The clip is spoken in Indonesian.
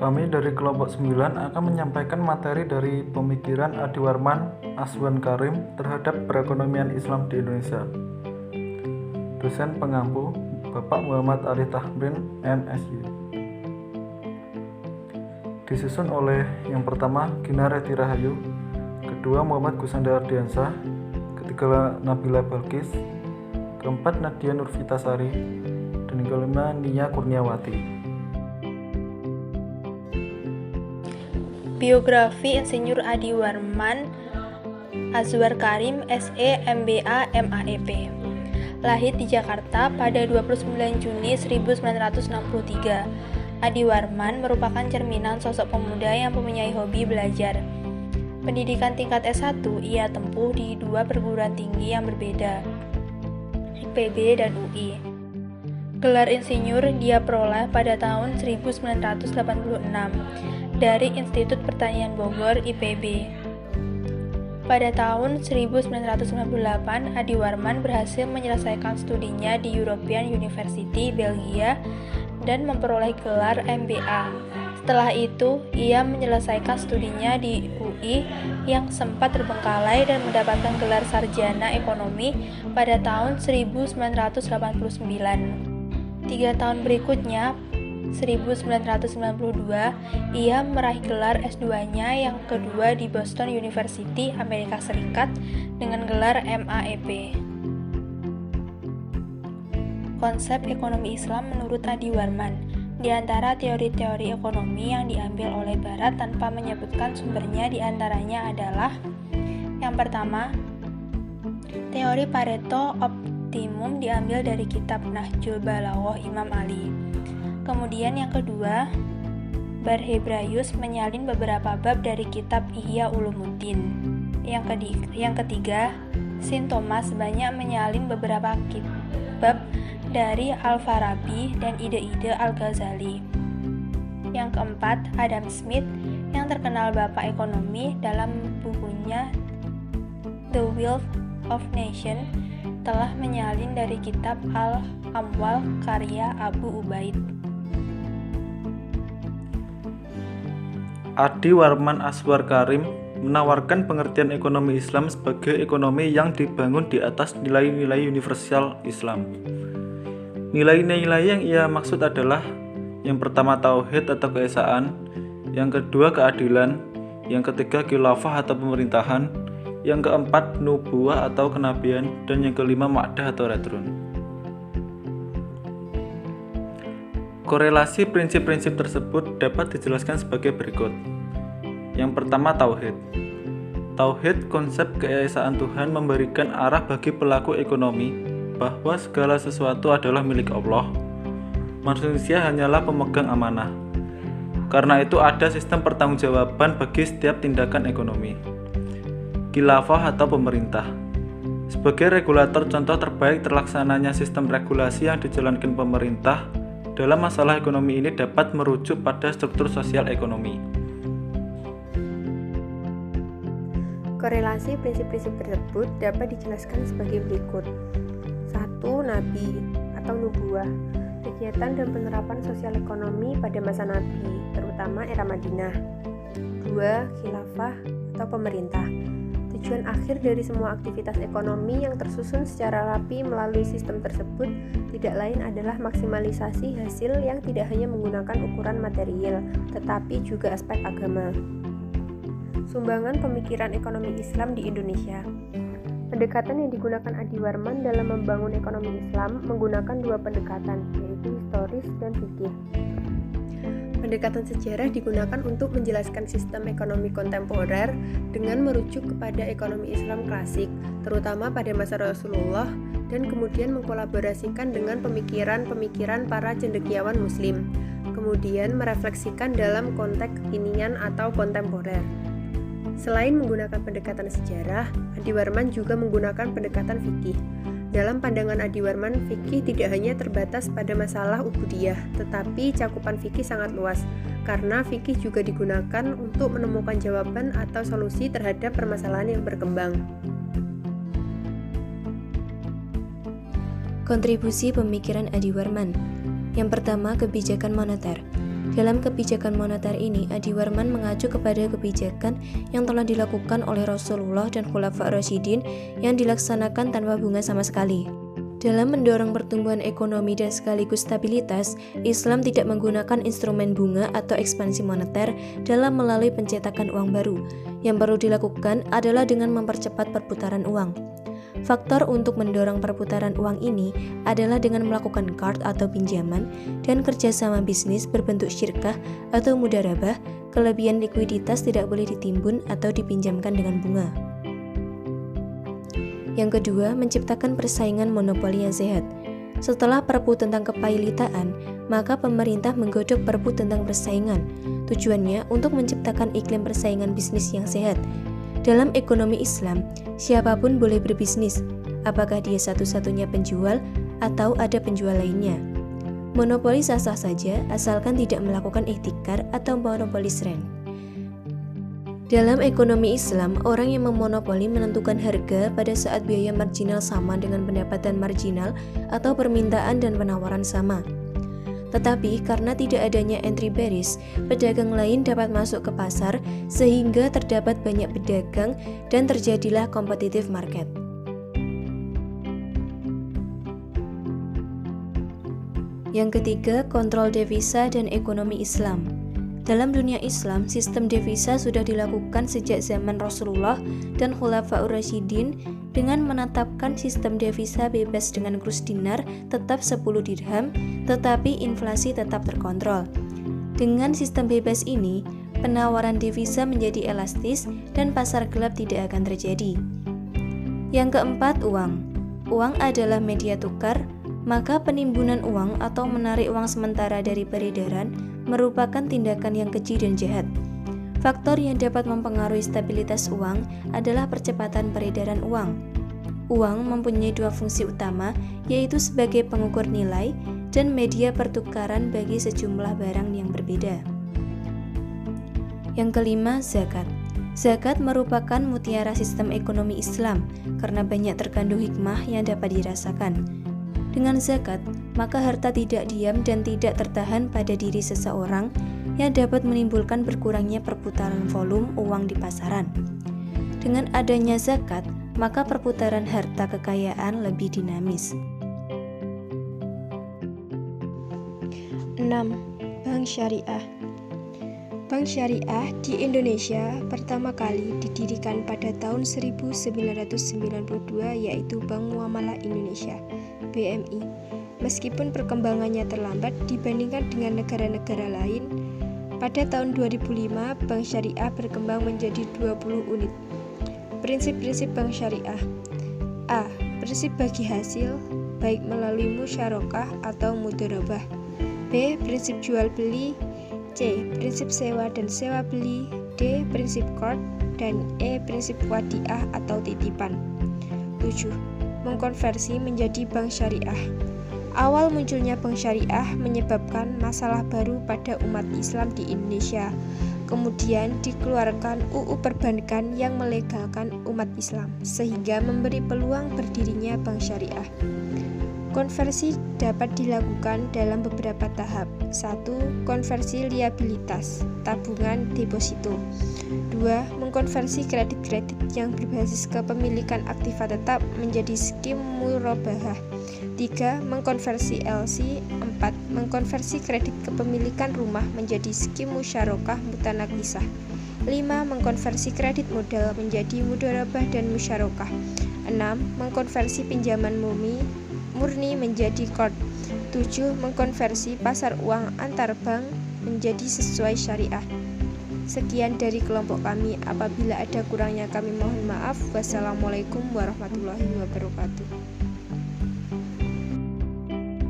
Kami dari kelompok 9 akan menyampaikan materi dari pemikiran Adiwarman Azwar Karim terhadap perekonomian Islam di Indonesia. Dosen pengampu Bapak Muhammad Ali Tahmrin, MSI. Disusun oleh yang pertama Gina Reti Rahayu, kedua Muhammad Gusanda Ardiansyah, ketiga Nabila Balkis, keempat Nadia Nurvitasari, dan kelima Nia Kurniawati. Biografi Insinyur Adiwarman Azwar Karim, SE, MBA, MAEP. Lahir di Jakarta pada 29 Juni 1963. Adiwarman merupakan cerminan sosok pemuda yang mempunyai hobi belajar. Pendidikan tingkat S1 ia tempuh di dua perguruan tinggi yang berbeda, IPB dan UI. Gelar insinyur dia peroleh pada tahun 1986 dari Institut Pertanian Bogor, IPB. Pada tahun 1998, Adiwarman berhasil menyelesaikan studinya di European University, Belgia, dan memperoleh gelar MBA. Setelah itu, ia menyelesaikan studinya di UI yang sempat terbengkalai dan mendapatkan gelar sarjana ekonomi pada tahun 1989. 3 tahun berikutnya, 1992, ia meraih gelar S2-nya yang kedua di Boston University, Amerika Serikat dengan gelar MAEP. Konsep ekonomi Islam menurut Adiwarman. Di antara teori-teori ekonomi yang diambil oleh Barat tanpa menyebutkan sumbernya diantaranya adalah: yang pertama, teori Pareto Optimum diambil dari kitab Nahjul Balaghah Imam Ali. Kemudian yang kedua, Barhebraius menyalin beberapa bab dari kitab Ihya Ulumuddin. Yang ketiga, Saint Thomas banyak menyalin beberapa bab dari Al-Farabi dan ide-ide Al-Ghazali. Yang keempat, Adam Smith yang terkenal bapak ekonomi dalam bukunya The Wealth of Nations telah menyalin dari kitab Al-Amwal karya Abu Ubaid. Adiwarman Azwar Karim menawarkan pengertian ekonomi Islam sebagai ekonomi yang dibangun di atas nilai-nilai universal Islam. Nilai-nilai yang ia maksud adalah: yang pertama tauhid atau keesaan, yang kedua keadilan, yang ketiga khilafah atau pemerintahan, yang keempat nubuwah atau kenabian, dan yang kelima ma'dah atau retrun. Korelasi prinsip-prinsip tersebut dapat dijelaskan sebagai berikut. Yang pertama, tauhid. Tauhid, konsep keesaan Tuhan, memberikan arah bagi pelaku ekonomi bahwa segala sesuatu adalah milik Allah. Manusia hanyalah pemegang amanah. Karena itu ada sistem pertanggungjawaban bagi setiap tindakan ekonomi. Khilafah atau pemerintah. Sebagai regulator, contoh terbaik terlaksananya sistem regulasi yang dijalankan pemerintah dalam masalah ekonomi ini dapat merujuk pada struktur sosial ekonomi. Korelasi prinsip-prinsip tersebut dapat dijelaskan sebagai berikut. 1. Nabi atau nubuwah, kegiatan dan penerapan sosial ekonomi pada masa Nabi, terutama era Madinah. 2. Khilafah atau pemerintah, tujuan akhir dari semua aktivitas ekonomi yang tersusun secara rapi melalui sistem tersebut tidak lain adalah maksimalisasi hasil yang tidak hanya menggunakan ukuran material, tetapi juga aspek agama. Sumbangan pemikiran ekonomi Islam di Indonesia. Pendekatan yang digunakan Adiwarman dalam membangun ekonomi Islam menggunakan dua pendekatan, yaitu historis dan fikih. Pendekatan sejarah digunakan untuk menjelaskan sistem ekonomi kontemporer dengan merujuk kepada ekonomi Islam klasik, terutama pada masa Rasulullah, dan kemudian mengkolaborasikan dengan pemikiran-pemikiran para cendekiawan Muslim, kemudian merefleksikan dalam konteks kekinian atau kontemporer. Selain menggunakan pendekatan sejarah, Adiwarman juga menggunakan pendekatan fikih. Dalam pandangan Adiwarman, fikih tidak hanya terbatas pada masalah ubudiyah, tetapi cakupan fikih sangat luas, karena fikih juga digunakan untuk menemukan jawaban atau solusi terhadap permasalahan yang berkembang. Kontribusi pemikiran Adiwarman. Yang pertama, kebijakan moneter. Dalam kebijakan moneter ini, Adiwarman mengacu kepada kebijakan yang telah dilakukan oleh Rasulullah dan Khulafa' Rasyidin yang dilaksanakan tanpa bunga sama sekali. Dalam mendorong pertumbuhan ekonomi dan sekaligus stabilitas, Islam tidak menggunakan instrumen bunga atau ekspansi moneter dalam melalui pencetakan uang baru. Yang perlu dilakukan adalah dengan mempercepat perputaran uang. Faktor untuk mendorong perputaran uang ini adalah dengan melakukan qard atau pinjaman dan kerjasama bisnis berbentuk syirkah atau mudharabah. Kelebihan likuiditas tidak boleh ditimbun atau dipinjamkan dengan bunga. Yang kedua, menciptakan persaingan monopoli yang sehat. Setelah Perpu tentang kepailitaan, maka pemerintah menggodok Perpu tentang persaingan. Tujuannya untuk menciptakan iklim persaingan bisnis yang sehat. Dalam ekonomi Islam, siapapun boleh berbisnis, apakah dia satu-satunya penjual atau ada penjual lainnya. Monopoli sah-sah saja asalkan tidak melakukan ihtikar atau monopoli rent. Dalam ekonomi Islam, orang yang memonopoli menentukan harga pada saat biaya marginal sama dengan pendapatan marginal atau permintaan dan penawaran sama. Tetapi karena tidak adanya entry barriers, pedagang lain dapat masuk ke pasar sehingga terdapat banyak pedagang dan terjadilah competitive market. Yang ketiga, kontrol devisa dan ekonomi Islam. Dalam dunia Islam, sistem devisa sudah dilakukan sejak zaman Rasulullah dan Khulafa' Rasyidin dengan menetapkan sistem devisa bebas dengan kurs dinar tetap 10 dirham, tetapi inflasi tetap terkontrol. Dengan sistem bebas ini, penawaran devisa menjadi elastis dan pasar gelap tidak akan terjadi. Yang keempat, uang. Uang adalah media tukar, maka penimbunan uang atau menarik uang sementara dari peredaran merupakan tindakan yang keji dan jahat. Faktor yang dapat mempengaruhi stabilitas uang adalah percepatan peredaran uang. Uang mempunyai dua fungsi utama, yaitu sebagai pengukur nilai dan media pertukaran bagi sejumlah barang yang berbeda. Yang kelima, zakat. Zakat merupakan mutiara sistem ekonomi Islam karena banyak terkandung hikmah yang dapat dirasakan. Dengan zakat, maka harta tidak diam dan tidak tertahan pada diri seseorang yang dapat menimbulkan berkurangnya perputaran volume uang di pasaran. Dengan adanya zakat, maka perputaran harta kekayaan lebih dinamis. 6. Bank Syariah. Bank Syariah di Indonesia pertama kali didirikan pada tahun 1992, yaitu Bank Muamalah Indonesia (BMI). Meskipun perkembangannya terlambat dibandingkan dengan negara-negara lain, pada tahun 2005 Bank Syariah berkembang menjadi 20 unit. Prinsip-prinsip Bank Syariah. A. Prinsip bagi hasil, baik melalui musyarakah atau mudharabah. B. Prinsip jual beli. C. Prinsip sewa dan sewa beli. D. Prinsip qard. Dan E. Prinsip wadiah atau titipan. 7. Mengkonversi menjadi bank syariah. Awal munculnya bank syariah menyebabkan masalah baru pada umat Islam di Indonesia. Kemudian dikeluarkan UU Perbankan yang melegalkan umat Islam, sehingga memberi peluang berdirinya bank syariah. Konversi dapat dilakukan dalam beberapa tahap. 1. Konversi liabilitas, tabungan deposito. 2. Mengkonversi kredit-kredit yang berbasis kepemilikan aktiva tetap menjadi skim murabahah. 3. Mengkonversi LC. 4. Mengkonversi kredit kepemilikan rumah menjadi skim musyarakah mutanakisah. 5. Mengkonversi kredit modal menjadi mudharabah dan musyarakah. 6. Mengkonversi pinjaman murni menjadi qard. 7. Mengkonversi pasar uang antar bank menjadi sesuai syariah. Sekian dari kelompok kami. Apabila ada kurangnya kami mohon maaf. Wassalamualaikum warahmatullahi wabarakatuh.